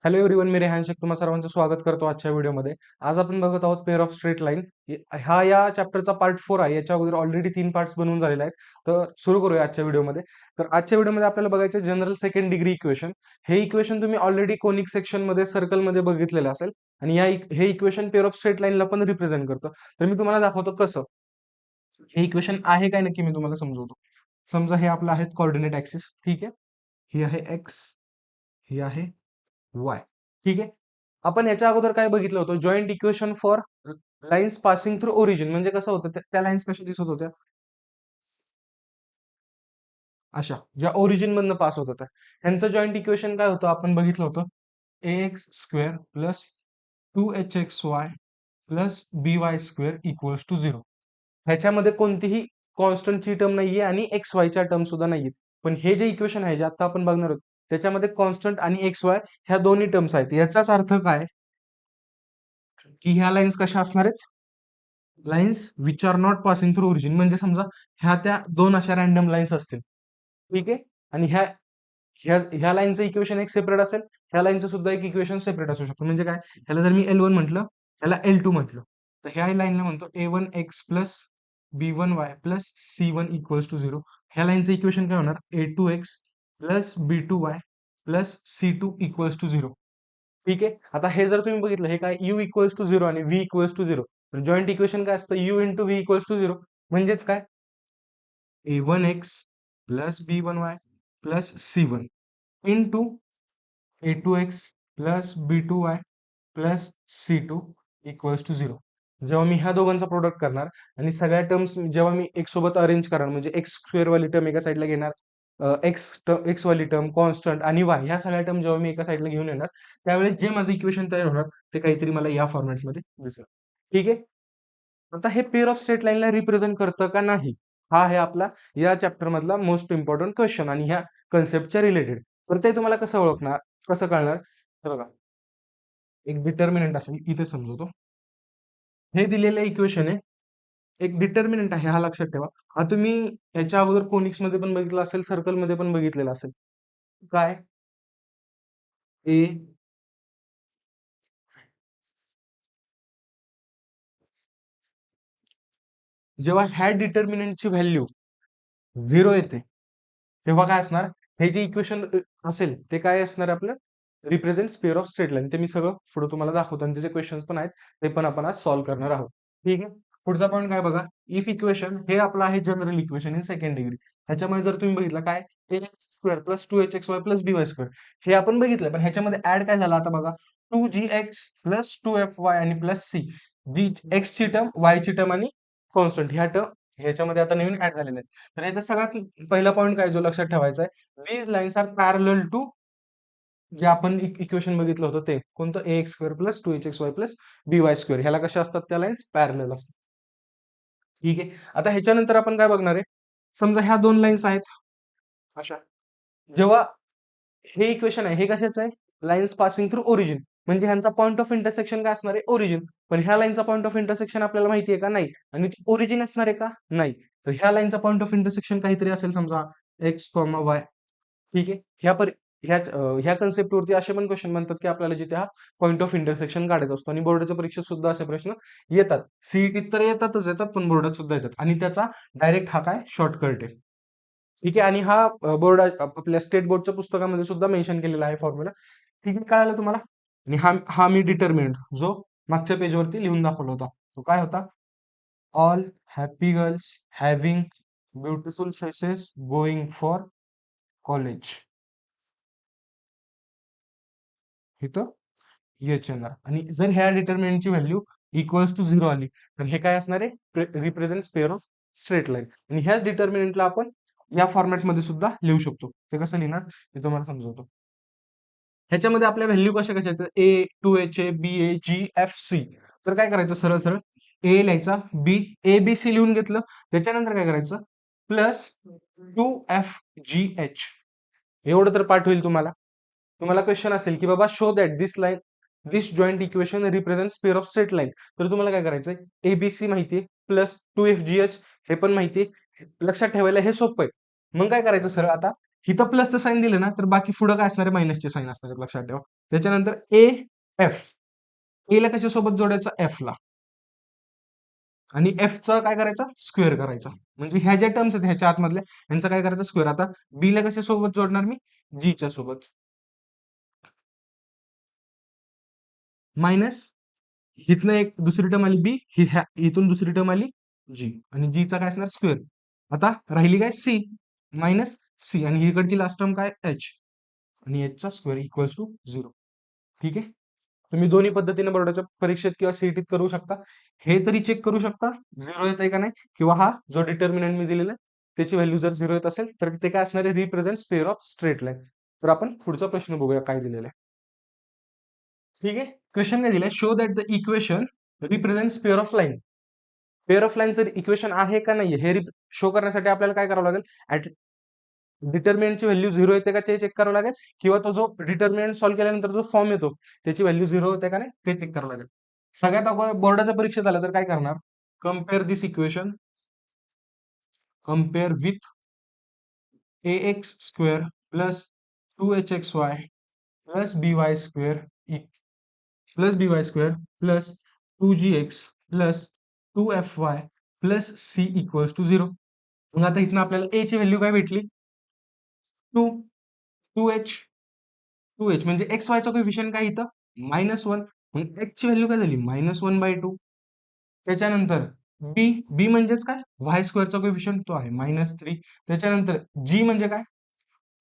Hello everyone, मी रेहान शेख तुम्हा सर्वांचं स्वागत करतो आजच्या व्हिडिओमध्ये. आज आपण बघत आहोत पेअर ऑफ स्ट्रेट लाईन. हा या चॅप्टरचा पार्ट 4 आहे. याच्या अगोदर ऑलरेडी 3 पार्ट्स बनवून झालेले आहेत. तर सुरू करूया आजच्या व्हिडिओमध्ये. तर आजच्या व्हिडिओमध्ये आपल्याला बघायचं जनरल सेकंड डिग्री इक्वेशन. हे इक्वेशन तुम्ही ऑलरेडी कोनिक सेक्शनमध्ये सर्कलमध्ये बघितलेलं असेल आणि हे इक्वेशन पेअर ऑफ स्ट्रेट लाईनला पण रिप्रेझेंट करतं. तर मी तुम्हाला दाखवतो कसं. हे इक्वेशन आहे काय नक्की मी तुम्हाला समजवतो. समजा हे आपलं आहे कोऑर्डिनेट ऍक्सिस, ठीक आहे. ही आहे एक्स, ही आहे वाय, ठीक आहे. आपण ह्याच्या अगोदर काय बघितलं होतं, joint equation for lines passing through origin. म्हणजे कसं होतं, त्या लाईन्स कशा दिसत होत्या, अशा ज्या ओरिजिन मधनं पास होत होत्या. ह्यांचं जॉईंट इक्वेशन काय होतं आपण बघितलं होतं, a x square plus 2hxy plus by square equals to 0. ह्याच्यामध्ये कोणतीही कॉन्स्टंटची टर्म नाहीये आणि एक्स वायच्या टर्म सुद्धा नाहीये. पण हे जे इक्वेशन आहे जे आता आपण बघणार आहोत, त्याच्यामध्ये कॉन्स्टंट आणि एक्स वाय ह्या दोन्ही टर्म्स आहेत. याचाच अर्थ काय, की ह्या लाईन्स कशा असणार आहेत, lines which are not passing through origin. म्हणजे समजा ह्या त्या दोन अशा रॅन्डम लाईन्स असतील, ठीक आहे. आणि ह्या ह्या ह्या लाईनचं इक्वेशन एक सेपरेट असेल, ह्या लाईनचं सुद्धा एक इक्वेशन सेपरेट असू शकतं. म्हणजे काय, ह्याला जर मी L1 म्हटलं, ह्याला L2 म्हटलं, तर ह्या लाईनला म्हणतो A1x plus B1y plus C1 equals to 0. ह्या लाईनचं इक्वेशन काय होणार, A2x plus B2y plus C2 equals to 0. ठीक आहे. आता हे जर तुम्ही बघितलं, हे काय U इक्वल्स टू 0 आणि V इक्वल्स टू 0. तर जॉईंट इक्वेशन काय असतं, U into V equals to 0. म्हणजेच काय, A1x plus B1y plus C1 into A2x plus B2y plus C2 equals to 0. जेव्हा मी ह्या दोघांचा प्रोडक्ट करणार आणि सगळ्या टर्म्स जेव्हा मी एक सोबत अरेंज करणार, म्हणजे एक्स स्क्वेअर वाली टर्म एका साईडला घेणार, एक्स वाली टर्म, कॉन्स्टंट आणि वाय ह्या सगळ्या टर्म जेव्हा मी एका साईडला घेऊन येणार, त्यावेळेस जे माझं इक्वेशन तयार होणार ते काहीतरी मला या फॉर्मॅटमध्ये दिसेल. ठीक आहे. आता हे पेअर ऑफ स्ट्रेट लाईनला रिप्रेझेंट करतं का नाही, हा आहे आपला या चॅप्टर मधला मोस्ट इम्पॉर्टंट क्वेश्चन आणि ह्या कन्सेप्टच्या रिलेटेड. तर ते तुम्हाला कसं ओळखणार, कसं कळणार, हे बघा. एक डिटर्मिनंट असेल, इथे समजवतो. हे दिलेलं इक्वेशन आहे, एक डिटर्मिनंट आहे, हा लक्षात ठेवा. हा तुम्ही याच्या अगोदर कोनिक्स मध्ये पण बघितलं असेल, सर्कल मध्ये पण बघितलेलं असेल. काय, ए, जेव्हा ह्या डिटर्मिनंटची व्हॅल्यू 0 येते, तेव्हा काय असणार, हे जे इक्वेशन असेल ते काय असणार आपलं, represent pair of straight line. ते मी सगळं पुढे तुम्हाला दाखवतो आणि त्याचे क्वेश्चन्स पण आहेत, ते पण आपण आज सॉल्व्ह करणार आहोत. ठीक आहे. पुढचा पॉईंट काय बघा, इफ इक्वेशन हे आपलं आहे general equation in second degree. ह्याच्यामध्ये जर तुम्ही बघितलं काय, a x square plus 2hxy plus B Y square, हे आपण बघितलं. पण ह्याच्यामध्ये ऍड काय झालं आता बघा, 2gx प्लस 2fy आणि प्लस सी. जी एक्स ची टर्म, वाय ची टर्म आणि कॉन्स्टंट ह्या टर्म ह्याच्यामध्ये आता नवीन ऍड झालेल्या आहेत. तर ह्याचा सगळ्यात पहिला पॉईंट काय जो लक्षात ठेवायचा आहे, these lines are parallel to, जे आपण इक्वेशन बघितलं होतं ते कोणतं, a x square plus 2hxy plus B Y square. ह्याला कशा असतात, त्या लाईन्स पॅरलल असतात. ठीक आहे. आता ह्याच्यानंतर आपण काय बघणार आहे, समजा ह्या दोन लाईन्स आहेत अशा, जेव्हा हे इक्वेशन आहे हे कशाचं आहे, लाईन्स पासिंग थ्रू ओरिजिन. म्हणजे ह्यांचा पॉईंट ऑफ इंटरसेक्शन काय असणार आहे, ओरिजिन. पण ह्या लाईनचा पॉईंट ऑफ इंटरसेक्शन आपल्याला माहिती आहे का, नाही. आणि ओरिजिन असणार आहे का, नाही. तर ह्या लाईनचा पॉईंट ऑफ इंटरसेक्शन काहीतरी असेल, समजा एक्स कॉमा वाय. ठीक आहे. ह्या कन्सेप्टवरती असे पण क्वेश्चन म्हणतात की आपल्याला जिथे हा पॉईंट ऑफ इंटरसेक्शन काढायचा असतो. आणि बोर्डाच्या परीक्षेत सुद्धा असे प्रश्न येतात. सीईटीत तर येतातच येतात, पण बोर्डात सुद्धा येतात. आणि त्याचा डायरेक्ट हा काय शॉर्टकट आहे. ठीक आहे. आणि हा बोर्ड आपल्या स्टेट बोर्डच्या पुस्तकामध्ये सुद्धा मेन्शन केलेला आहे फॉर्म्युला. ठीक आहे, कळालं तुम्हाला. आणि हा हा मी डिटर्मिनंट जो मागच्या पेजवरती लिहून दाखवला होता, तो काय होता, all happy girls having beautiful faces going for college. इथं एच येणार. आणि जर ह्या डिटर्मिनंटची व्हॅल्यू इक्वल्स टू 0 आली, तर हे काय असणार आहे, represent pair of straight line. आणि ह्याच डिटर्मिनंटला आपण या फॉर्मॅटमध्ये सुद्धा लिहू शकतो. ते कसं लिहिणार ते तुम्हाला समजवतो. ह्याच्यामध्ये आपल्या व्हॅल्यू कशा कशा आहेत, ए, 2HA, BA, GFC. तर काय करायचं, सरळ सरळ ए लिहायचा, बी, ABC लिहून घेतलं. त्याच्यानंतर काय करायचं, प्लस 2FGH. एवढं तर पाठ होईल तुम्हाला. तुम्हाला क्वेश्चन असेल की बाबा show that this joint equation represent pair of straight line. तर तुम्हाला काय करायचंय, ABC माहितीये प्लस 2FGH हे पण माहितीये. लक्षात ठेवायला हे सोपं आहे. मग काय करायचं सरळ आता, इथं प्लसचं साईन दिलं ना तर बाकी पुढं काय असणार आहे, मायनसचे साईन असणार आहेत, लक्षात ठेवा. त्याच्यानंतर ए एफ, ए ला कशासोबत जोडायचा, एफ ला, आणि एफचा काय करायचा, स्क्वेअर करायचा. म्हणजे ह्या ज्या टर्म्स आहेत ह्याच्या आतमधल्या, यांचा काय करायचा, स्क्वेअर. आता बी ला कशासोबत जोडणार मी, जी च्या सोबत, मायनस, इथनं एक दुसरी टर्म आली बी, इथून दुसरी टर्म आली जी, आणि जी चा काय असणार, स्क्वेअर. आता राहिली काय, सी, मायनस सी, आणि इकडची लास्ट टर्म काय, एच, आणि एच चा स्क्वेअर इक्वल्स टू 0. ठीक आहे. तुम्ही दोन्ही पद्धतीने बोर्डाच्या परीक्षेत किंवा सीईटीत करू शकता. हे तरी चेक करू शकता 0 येत आहे का नाही, किंवा हा जो डिटर्मिनंट मी दिलेला आहे त्याची व्हॅल्यू जर 0 येत असेल तर ते काय असणार आहे, represent pair of straight line. तर आपण पुढचा प्रश्न बघूया काय दिलेला आहे. ठीक आहे. क्वेश्चन काय दिलाय, show that the equation represents pair of line. Pair of लाईनचं इक्वेशन आहे का नाही हे शो करण्यासाठी आपल्याला काय करावं लागेल, डिटर्मिनंटची व्हॅल्यू 0 येते का ते चेक करावं लागेल, किंवा तो जो डिटर्मिनंट सॉल्व्ह केल्यानंतर जो फॉर्म येतो त्याची व्हॅल्यू 0 होते का नाही ते चेक करावं लागेल. सगळ्यात अगोदर बोर्डाच्या परीक्षेत आलं तर काय करणार, compare this equation, compare with ax square plus 2hxy plus by square plus 2gx plus 2fy plus c equals to 0. मग आता इथनं आपल्याला a ची व्हॅल्यू काय भेटली, 2, 2h, 2h म्हणजे एक्स वायचा कोएफिशियंट काय इथं, -1. मग h ची व्हॅल्यू काय झाली, -1/2. त्याच्यानंतर बी, बी म्हणजेच काय, व्हाय स्क्वेअरचा कोएफिशियंट तो आहे -3. त्याच्यानंतर जी म्हणजे काय,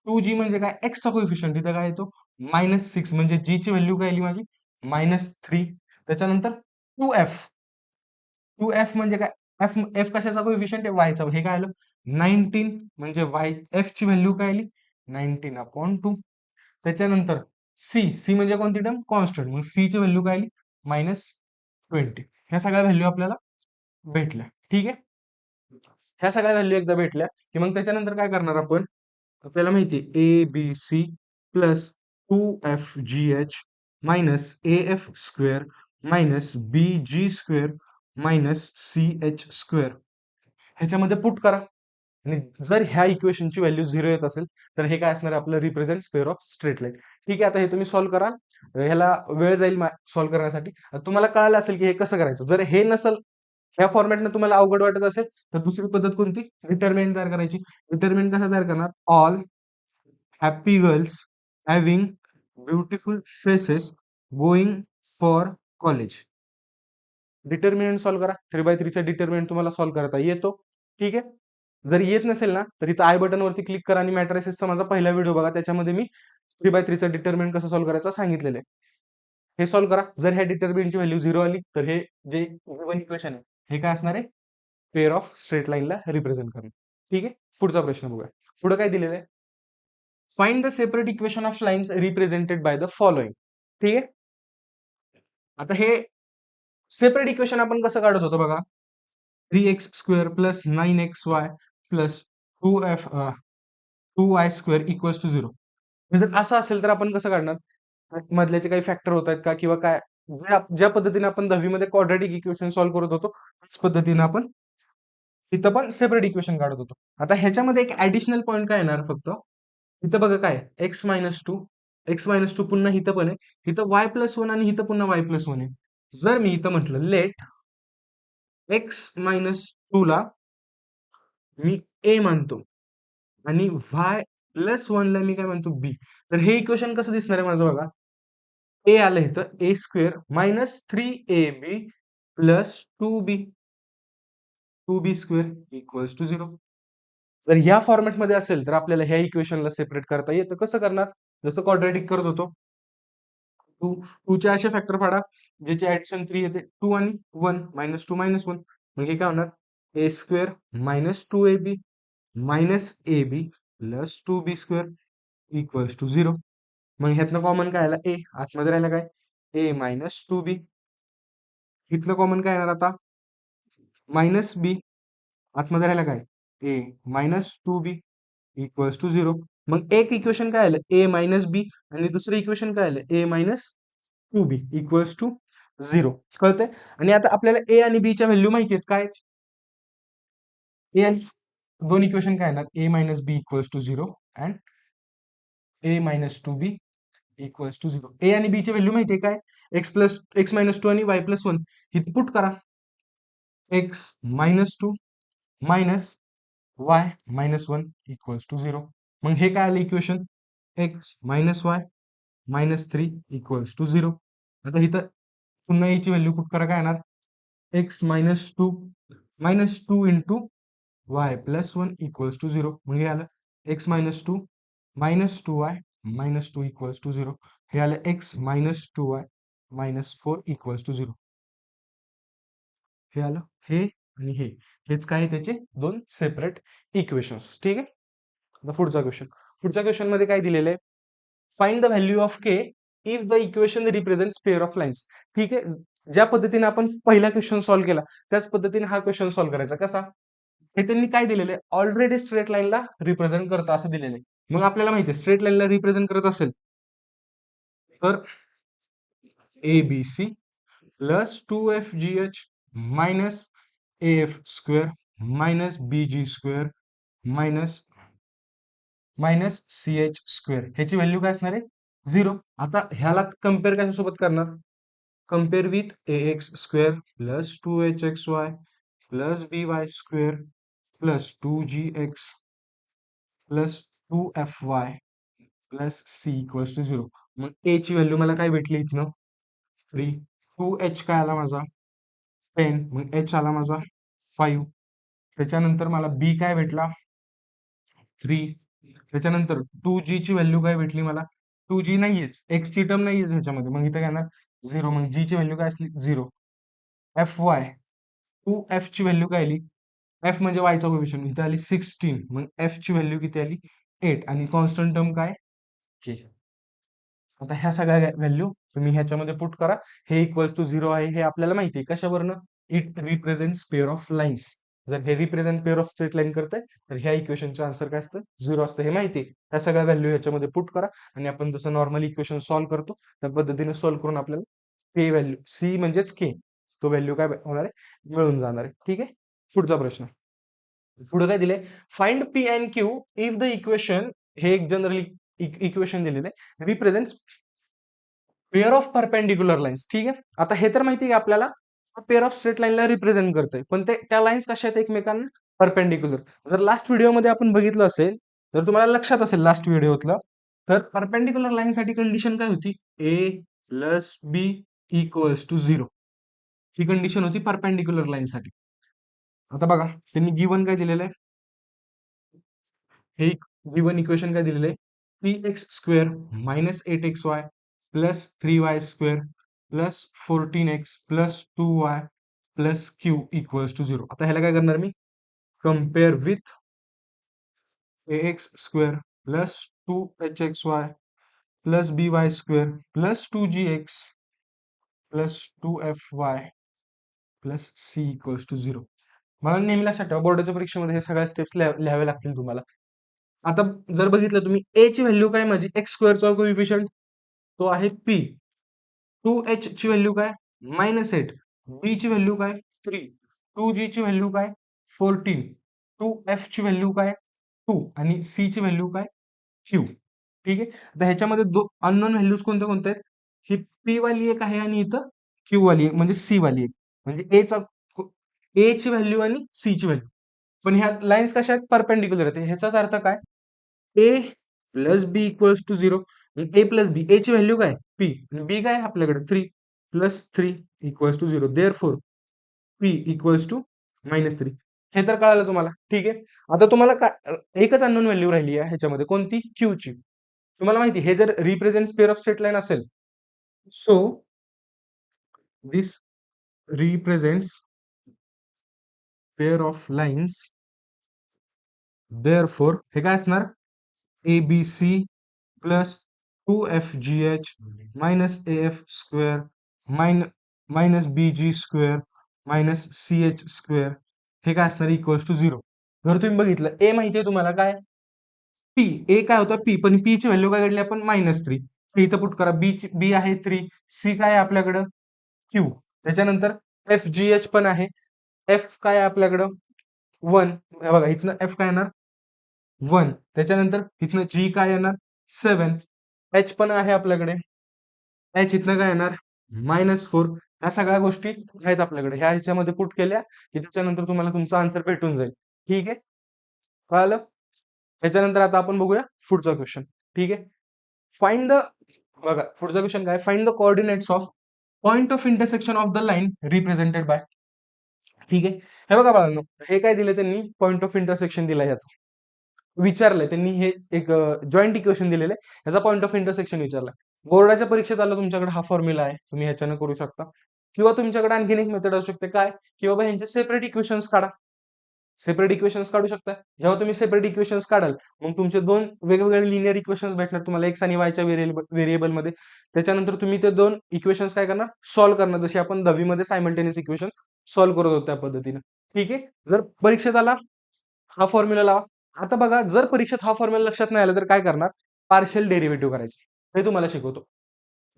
2g म्हणजे काय, एक्सचा कोएफिशियंट तिथं काय येतो, -6, म्हणजे जी ची व्हॅल्यू काय आली माझी, -3. त्याच्यानंतर 2f, 2f म्हणजे काय, एफ, एफ कशाचा कोएफिशियंट आहे, वायचा, हे काय आलं 19, म्हणजे वाय एफ ची व्हॅल्यू काय आली 19/2. त्याच्यानंतर सी, सी म्हणजे कोणती टर्म, कॉन्स्टंट, मग सी ची व्हॅल्यू काय आली -20. ह्या सगळ्या व्हॅल्यू आपल्याला भेटल्या. ठीक आहे. ह्या सगळ्या व्हॅल्यू एकदा भेटल्या की मग त्याच्यानंतर काय करणार आपण, आपल्याला माहिती आहे A B C plus 2f(g(h) minus F square minus B G square minus C H square ह्याच्यामध्ये पुट करा. आणि जर ह्या इक्वेशनची व्हॅल्यू 0 येत असेल तर हे काय असणार आहे, आपलं represent pair of straight line. ठीक आहे. आता हे तुम्ही सॉल्व्ह करा, ह्याला वेळ जाईल सॉल्व्ह करण्यासाठी. तुम्हाला कळालं असेल की हे कसं करायचं. जर हे नसेल, ह्या फॉर्मॅटनं तुम्हाला अवघड वाटत असेल तर दुसरी पद्धत कोणती, डिटर्मिनंट तयार करायची. डिटर्मिनंट कसं तयार करणार, all happy girls having beautiful faces going for college. Determinant solve करा. 3/3चा डिटर्मिनंट तुम्हाला सॉल्व्ह करता येतो. ठीक आहे. जर येत नसेल ना तर इथं आय बटन वरती क्लिक करा आणि मॅट्रिसेसचा माझा पहिला व्हिडिओ बघा, त्याच्यामध्ये मी 3/3चा डिटर्मिनंट कसं सॉल्व्ह करायचं सांगितलेलं आहे. हे सॉल्व्ह करा. जर ह्या डिटर्मिनंटची व्हॅल्यू 0 आली तर हे जे गिव्हन इक्वेशन आहे हे काय असणार आहे, पेअर ऑफ स्ट्रेट लाईनला रिप्रेझेंट करणार. ठीक आहे. पुढचा प्रश्न बघूया. पुढे काय दिलेलं आहे, find the separate equation of lines represented by the following. ठीक आहे. आता हे सेपरेट इक्वेशन आपण कसं काढत होतो बघा, 3x square plus 9xy plus 2y square equals to 0. जर असं असेल तर आपण कसं काढणार, मधल्याचे काही फॅक्टर होत आहेत का, किंवा काय, ज्या पद्धतीने आपण 10वी मध्ये क्वाड्रॅटिक इक्वेशन सॉल्व्ह करत होतो त्याच पद्धतीने आपण इथं पण सेपरेट इक्वेशन काढत होतो. आता ह्याच्यामध्ये एक ऍडिशनल पॉईंट काय येणार, फक्त इथं बघा काय, x-2 पुन्हा इथं पण आहे, इथं y+1 आणि इथं पुन्हा y+1 आहे. जर मी इथं म्हटलं लेट x-2 ला मी a मानतो आणि y+1 ला मी काय म्हणतो b, तर हे इक्वेशन कसं दिसणार आहे माझं बघा, a आलं इथं a² minus 3ab plus 2b² equals to 0. जर ह्या फॉर्मॅटमध्ये असेल तर आपल्याला ह्या इक्वेशनला सेपरेट करता येतं. कसं करणार, जसं क्वाड्रॅटिक करत होतो, 2 चे असे फॅक्टर फाडा ज्याची ऍडिशन 3 येते, 2 आणि 1, -2 -1, मग हे काय होणार, a² minus 2ab minus ab plus 2b² equals to 0. मग ह्यातनं कॉमन काय आला, a आतमध्ये राहिला काय, a मायनस 2b, इथलं कॉमन काय येणार आता, मायनस b, आतमध्ये राहिला काय, a minus 2b equals to 0. मग एक इक्वेशन काय आलं, a मायनस b, आणि दुसरं इक्वेशन काय आलं, a minus 2b equals to 0. कळतंय. आणि आता आपल्याला a आणि b च्या व्हॅल्यू माहिती आहेत काय, a आणि दोन इक्वेशन काय येणार, a minus b equals to 0 and A minus two B equals to 0. A आणि बी ची व्हॅल्यू माहिती आहे काय? एक्स मायनस टू आणि वाय प्लस वन. इथे पुट करा. X minus two minus Y minus one equals to 0. मग हे काय आलं equation? X minus Y minus three equals to 0. आता इथं पुन्हा याची व्हॅल्यू पुट करा. काय येणार? X minus two into Y plus one equals to 0. मग हे आलं X two Y minus two equals to 0. हे आलं X minus two Y minus four equals to 0. हे आलं हे आणि हेच काय आहे त्याचे दोन सेपरेट इक्वेशन्स. ठीक आहे. आता पुढच्या क्वेश्चन मध्ये काय दिलेलं आहे? Find the value of K if the equation represents pair of lines. ठीक आहे. ज्या पद्धतीने आपण पहिला क्वेश्चन सॉल्व्ह केला त्याच पद्धतीने हा क्वेश्चन सॉल्व्ह करायचा. कसा? हे त्यांनी काय दिलेलं आहे? ऑलरेडी स्ट्रेट लाईनला रिप्रेझेंट करतं असं दिलेलं आहे. मग आपल्याला माहिती आहे स्ट्रेट लाईनला रिप्रेझेंट करत असेल तर A B C plus two F G H minus A F square minus B G square minus minus C H square. ह्याची व्हॅल्यू काय असणार आहे? 0. आता ह्याला कम्पेअर कशासोबत करणार? Compare with A x square plus two H X Y plus B Y square plus two G X plus two F Y plus C equals to 0. मग ए ची व्हॅल्यू मला काय भेटली इथनं? 3. टू एच काय आला माझा? 10. मग एच आला माझा 5. त्याच्यानंतर मला बी काय भेटला? 3. त्याच्यानंतर टू जी ची व्हॅल्यू काय भेटली मला? टू जी नाहीयेच, एक्स ची टर्म नाहीयेच ह्याच्यामध्ये. मग इथं काय येणार? 0. मग जी ची व्हॅल्यू काय असली? 0. एफ वाय टू एफ ची व्हॅल्यू काय आली? एफ म्हणजे वायचा कोएफिशियंट. इथे आली 16. मग एफ ची व्हॅल्यू किती आली? 8. आणि कॉन्स्टंट टर्म काय? के. आता ह्या सगळ्या व्हॅल्यू तुम्ही ह्याच्यामध्ये पुट करा. हे इक्वल्स टू 0 आहे हे आपल्याला माहिती आहे. कशावरनं? It represents pair of lines. जर हे represent pair of straight line करतंय तर ह्या इक्वेशनचं आन्सर काय असतं? 0 असतं. हे माहिती आहे. ह्या सगळ्या व्हॅल्यू ह्याच्यामध्ये पुट करा आणि आपण जसं नॉर्मली इक्वेशन सॉल्व्ह करतो त्या पद्धतीने सॉल्व्ह करून आपल्याला के व्हॅल्यू सी म्हणजेच के तो व्हॅल्यू काय होणार आहे? मिळून जाणार आहे. ठीक आहे. पुढचा प्रश्न. पुढे काय दिले? Find P and Q if the equation. हे एक जनरली इक्वेशन दिलेलं आहे. Represents pair of perpendicular lines. ठीक आहे. आता हे तर माहिती आहे की आपल्याला पेअर ऑफ स्ट्रेट लाईनला रिप्रेझेंट करतोय. पण त्या लाईन्स कशा आहेत एकमेकांना? परपेंडिक्युलर. जर लास्ट व्हिडिओमध्ये आपण बघितलं असेल तर तुम्हाला लक्षात असेल लास्ट व्हिडिओतलं तर परपेंडिक्युलर लाईनसाठी कंडिशन काय होती? A plus b equals to 0. ही कंडिशन होती परपेंडिक्युलर लाईनसाठी. आता बघा त्यांनी गिवन काय दिलेलं आहे? हे गिवन इक्वेशन काय दिलेलं आहे? 3x square minus 8xy plus 3y square plus 14x plus 2y plus q equals to 0. आता ह्याला काय करणार मी? Compare with ax square plus 2hxy plus by square plus 2gx plus 2fy plus c equals to 0. मला नेहमी लक्षात ठेवा बोर्डाच्या परीक्षेमध्ये हे सगळ्या स्टेप्स लिहावे लागतील तुम्हाला. आता जर बघितलं तुम्ही ए ची व्हॅल्यू काय माझी? एक्स स्क्वेअरचा कोइफिशियंट तो आहे पी. टू एच ची व्हॅल्यू काय? -8. बी ची व्हॅल्यू काय? 3. टू जी ची व्हॅल्यू काय? 14. टू एफ ची व्हॅल्यू काय? 2. आणि सी ची व्हॅल्यू काय? क्यू. ठीक आहे. आता ह्याच्यामध्ये अननोन व्हॅल्यूज कोणत्या कोणत्या आहेत? ही पी वाली एक आहे आणि इथं क्यू वाली एक म्हणजे सी वाली एक. म्हणजे ए ची व्हॅल्यू आणि सी ची व्हॅल्यू. पण ह्या लाईन्स कशा आहेत? परपेंडिक्युलर आहेत. ह्याचाच अर्थ काय? A plus b equals to 0. A plus b. A ची व्हॅल्यू काय? पी. बी काय आपल्याकडे? 3 plus 3 equals to 0. Therefore p equals to -3. हे तर कळालं तुम्हाला. ठीक आहे. आता तुम्हाला एकच अननोन व्हॅल्यू राहिली आहे ह्याच्यामध्ये. कोणती? क्यू ची. तुम्हाला माहिती हे जर represents pair of straight line असेल so this represents pair of lines therefore हे काय असणार? A B C plus 2FGH minus AF square minus BG square minus CH square हे काय असणार? Equals to 0. जर तुम्ही बघितलं ए माहिती आहे तुम्हाला काय? पी. ए काय होतं? पी. पण पी ची व्हॅल्यू काय काढली आपण? -3. इथं पुट करा. बी आहे 3. सी काय आहे आपल्याकडं? क्यू. त्याच्यानंतर FGH पण आहे. एफ काय आहे आपल्याकडं? 1. बघा इथनं एफ काय येणार? 1. त्याच्यानंतर इथनं जी काय येणार? 7, एच पण आहे आपल्याकडे. एच इथनं काय येणार -4. ह्या सगळ्या गोष्टी आहेत आपल्याकडे. ह्या ह्याच्यामध्ये पुट केल्या की त्याच्यानंतर तुम्हाला तुमचा आन्सर भेटून जाईल. ठीक आहे, कळालं? त्याच्यानंतर आता आपण बघूया पुढचा क्वेश्चन. ठीक आहे, फाइंड द बघा पुढचा क्वेश्चन काय, find the coordinates of point of intersection of the line represented by. ठीक आहे, हे बघा बाळांनो, हे काय दिलं त्यांनी, पॉइंट ऑफ इंटरसेक्शन दिला ह्याचा. विचारलंय त्यांनी, हे एक जॉईंट इक्वेशन दिलेलं आहे, ह्याचा पॉइंट ऑफ इंटरसेक्शन विचारला. बोर्डाच्या परीक्षेत आलं तुमच्याकडे हा फॉर्म्युला आहे, तुम्ही ह्याच्यानं करू शकता. किंवा तुमच्याकडे आणखीन एक मेथड असू शकते काय, की बाबा ह्यांचे सेपरेट इक्वेशन्स काढा. सेपरेट इक्वेशन्स काढू शकता. जेव्हा तुम्ही सेपरेट इक्वेशन्स काढाल, मग तुमचे दोन वेगवेगळे लिनियर इक्वेशन्स भेटणार तुम्हाला एक्स आणि वायच्या व्हेरिएबलमध्ये. त्याच्यानंतर तुम्ही ते दोन इक्वेशन्स काय करणार, सॉल्व्ह करणार, जशी आपण 10वी मध्ये सायमल्टेनियस इक्वेशन सॉल्व्ह करत होतो त्या पद्धतीने. ठीक आहे, जर परीक्षेत आला हा फॉर्म्युला लावा. आता बघा, जर परीक्षेत हा फॉर्म्युला लक्षात नाही आला तर काय करणार, पार्शियल डेरिव्हेटिव्ह करायचे. हे तुम्हाला शिकवतो.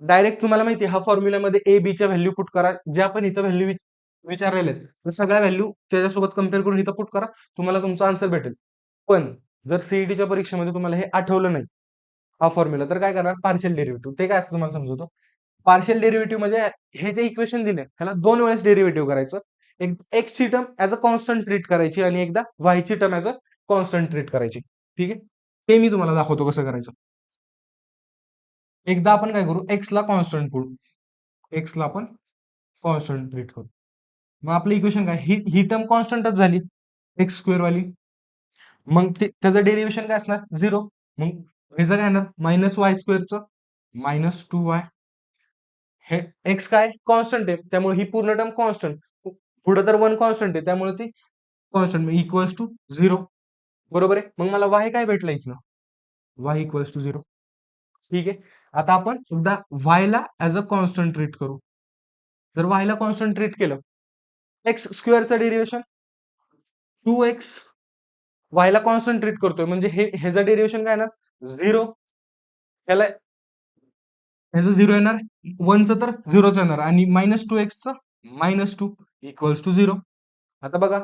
डायरेक्ट तुम्हाला माहिती आहे, हा फॉर्म्युलामध्ये ए बी च्या व्हॅल्यू पुट करा, जे आपण इथं व्हॅल्यू विचारलेले आहेत तर सगळ्या व्हॅल्यू त्याच्यासोबत कम्पेअर करून इथं पुट करा, तुम्हाला तुमचा आन्सर भेटेल. पण जर सीईटीच्या परीक्षेमध्ये तुम्हाला हे आठवलं नाही हा फॉर्म्युला, तर काय करणार, पार्शियल डेरिव्हेटिव्ह. ते काय असतं तुम्हाला समजवतो. पार्शियल डेरिव्हेटिव्ह म्हणजे हे जे इक्वेशन दिले ह्याला दोन वेळेस डेरिव्हेटिव्ह करायचं. एक एक्स ची term as a constant treat करायची आणि एकदा वाय ची term as a constant treat करायची. ठीक आहे, ते मी तुम्हाला दाखवतो कसं करायचं. एकदा आपण काय करू, एक्स ला कॉन्स्टंट करू, एक्स ला आपण कॉन्स्टंट ट्रीट करू. मग आपलं इक्वेशन काय, ही टर्म कॉन्स्टंटच झाली एक्स स्क्वेअर वाली. मग त्याचं डेरिव्हेशन काय असणार, 0. मग ह्याचं काय येणार, -y² -2y. हे एक्स काय कॉन्स्टंट आहे, त्यामुळे ही पूर्ण टर्म कॉन्स्टंट. पुढे तर 1 कॉन्स्टंट आहे, त्यामुळे ती कॉन्स्टंट इक्वल्स टू 0. बरोबर आहे. मग मला y काय भेटलं इथनं, y इक्वल्स टू 0. ठीक आहे, आता आपण एकदा y ला ऍज अ कॉन्स्टंट ट्रीट करू. जर y ला कॉन्स्टंट ट्रीट केलं, एक्स स्क्वेअरचं डेरिव्हेशन 2x, y ला कॉन्स्टंट ट्रीट करतोय म्हणजे हे ह्याचं डेरिव्हेशन काय येणार 0. त्याला ह्याचं 0 येणार, 1चं तर 0च येणार आणि -2x -2 इक्वल्स टू 0. आता बघा,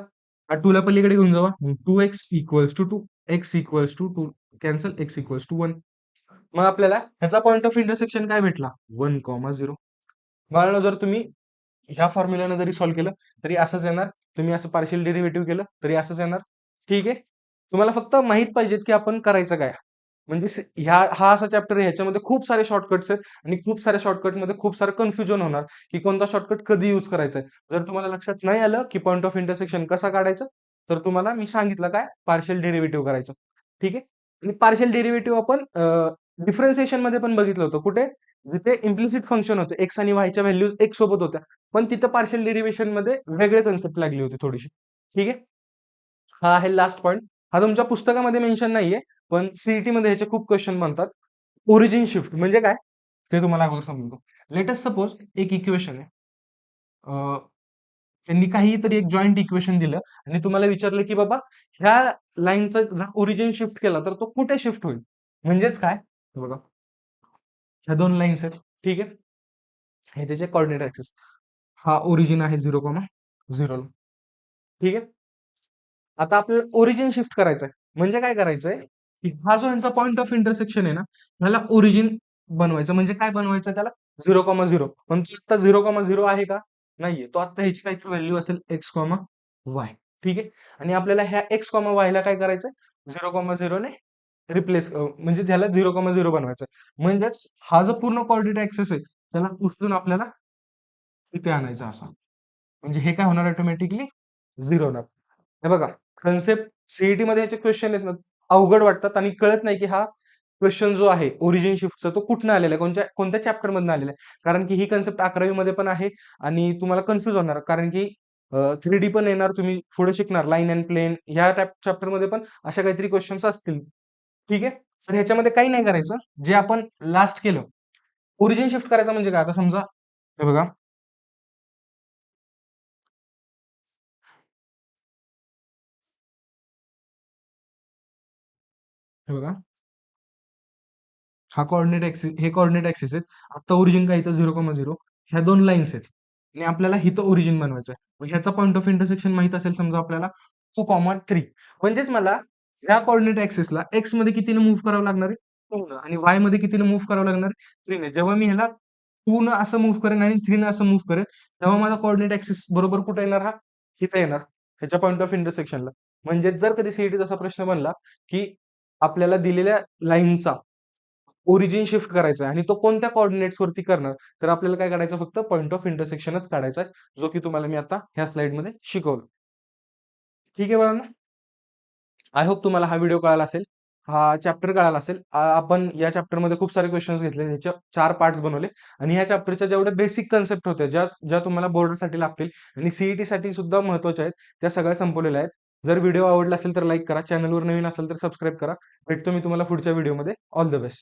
हा 2 ला पलीकडे घेऊन जावा, 2x equals to 2, x equals to 2 cancel, x equals to 1. मग आपल्याला ह्याचा पॉइंट ऑफ इंटरसेक्शन काय भेटला, 1,0. मला जर तुम्ही ह्या फॉर्म्युलानं जरी सॉल्व्ह केलं तरी असंच येणार, तुम्ही असं पार्शियल डेरिव्हेटिव्ह केलं तरी असंच येणार. ठीक आहे, तुम्हाला फक्त माहित पाहिजेत की आपण करायचं काय. म्हणजे हा असा चॅप्टर आहे, ह्याच्यामध्ये खूप सारे शॉर्टकट्स आहेत आणि खूप साऱ्या शॉर्टकटमध्ये खूप सारं कन्फ्युजन होणार की कोणता शॉर्टकट कधी यूज करायचा आहे. जर तुम्हाला लक्षात नाही आलं की पॉइंट ऑफ इंटरसेक्शन कसा काढायचं, तर तुम्हाला मी सांगितलं काय, पार्शियल डेरिव्हेटिव्ह करायचं. ठीक आहे, आणि पार्शियल डेरिव्हेटिव्ह आपण डिफरन्सिएशन मध्ये पण बघितलं होतं. कुठे, जिथे इम्प्लिसिट फंक्शन होते, एक्स आणि वायच्या व्हॅल्यूज एक सोबत होत्या, पण तिथं पार्शियल डेरिव्हेशन मध्ये वेगळे कन्सेप्ट लागली होती थोडीशी. ठीक आहे, हा आहे लास्ट पॉईंट. हा तुमच्या पुस्तकामध्ये मेन्शन नाहीये, पण सीईटी मध्ये ह्याचे खूप क्वेश्चन बनतात. ओरिजिन शिफ्ट म्हणजे काय, ते तुम्हाला अगोदर समजतो. लेटेस्ट सपोज एक इक्वेशन आहे, त्यांनी काहीतरी एक जॉईंट इक्वेशन दिलं आणि तुम्हाला विचारलं की बाबा ह्या लाईनचा जर ओरिजिन शिफ्ट केला तर तो कुठे शिफ्ट होईल. म्हणजेच काय, हे बघा, ह्या दोन लाईन्स आहेत. ठीक आहे, हे त्याचे कॉर्डिनेट ऍक्सिस, हा ओरिजिन आहे 0,0. ठीक आहे, आता आपल्याला ओरिजिन शिफ्ट करायचं आहे. म्हणजे काय करायचंय, की हा जो यांचा पॉइंट ऑफ इंटरसेक्शन आहे ना, ह्याला ओरिजिन बनवायचं. म्हणजे काय बनवायचं त्याला, 0,0. पण तो आता 0,0 आहे का, नाहीये. तो आता ह्याची काहीतरी व्हॅल्यू असेल x,y. ठीक आहे, आणि आपल्याला ह्या x,y ला काय करायचंय, 0,0 ने रिप्लेस, म्हणजे त्याला 0,0 बनवायचं. म्हणजेच हा जो पूर्ण कोऑर्डिनेट ऍक्सिस आहे त्याला उचलून आपल्याला इथे आणायचं असा. म्हणजे हे काय होणार, ऑटोमॅटिकली 0 होणार. हे बघा, कन्सेप्ट सीईटी मध्ये याचे क्वेश्चन आहेत ना, अवघड वाटतात आणि कळत नाही की हा क्वेश्चन जो आहे ओरिजिन शिफ्टचा तो कुठनं आलेला आहे, कोणत्या कोणत्या चॅप्टर मधून आलेला आहे. कारण की ही कन्सेप्ट 11वी मध्ये पण आहे आणि तुम्हाला कन्फ्युज होणार, कारण की 3D पण येणार, तुम्ही पुढे शिकणार लाईन अँड प्लेन, ह्या चॅप्टर मध्ये पण अशा काहीतरी क्वेश्चन्स असतील. ठीक आहे, तर ह्याच्यामध्ये काही नाही करायचं, जे आपण लास्ट केलं. ओरिजिन शिफ्ट करायचं म्हणजे काय, आता समजा हे बघा, हे बघा, हा कोऑर्डिनेट ऍक्सिस, हे कोऑर्डिनेट ऍक्सिस आहेत. आता ओरिजिन काय इथं 0,0, ह्या दोन लाईन्स आहेत आणि आपल्याला इथं ओरिजिन बनवायचं आहे. मग ह्याचा पॉइंट ऑफ इंटरसेक्शन माहित असेल समजा आपल्याला 2,3. म्हणजेच मला ह्या कोऑर्डिनेट ऍक्सिसला एक्स मध्ये कितीने मूव्ह करावं लागणार आहे, 2 न आणि y मध्ये कितीने मूव्ह करावं लागणार? 3 ने. जेव्हा मी ह्याला 2 न असं मूव्ह करेन आणि 3 न असं मूव्ह करेन, तेव्हा माझा कोऑर्डिनेट ॲक्सिस बरोबर कुठे येणार हा? इथे येणार. ह्याच्या पॉइंट ऑफ इंटरसेक्शनला. म्हणजेच जर कधी सीईटीचा असा प्रश्न बनला, की आपल्याला दिलेल्या लाईनचा ओरिजिन शिफ्ट करायचा आहे आणि तो कोणत्या कोऑर्डिनेट्स वरती करणार, तर आपल्याला काय काढायचं फक्त पॉइंट ऑफ इंटरसेक्शनच काढायचा आहे, जो की तुम्हाला मी आता ह्या स्लाइडमध्ये शिकवलं. ठीक आहे बाळांनो? आय होप तुम्हाला हा व्हिडिओ कळाला असेल. हा चॅप्टर कळाला असेल. आपण या चॅप्टरमध्ये खूप सारे क्वेश्चन्स घेतले. ह्याचे 4 पार्ट्स बनवले आणि ह्या चॅप्टरच्या जेवढ्या बेसिक कन्सेप्ट होत्या, ज्या ज्या तुम्हाला बोर्डसाठी लागतील आणि सीईटीसाठी सुद्धा महत्त्वाच्या आहेत, त्या सगळ्या संपवलेल्या आहेत. जर व्हिडिओ आवडला असेल तर लाईक करा. चॅनलवर नवीन असेल तर सबस्क्राईब करा. भेटतो मी तुम्हाला पुढच्या व्हिडिओमध्ये. All the best.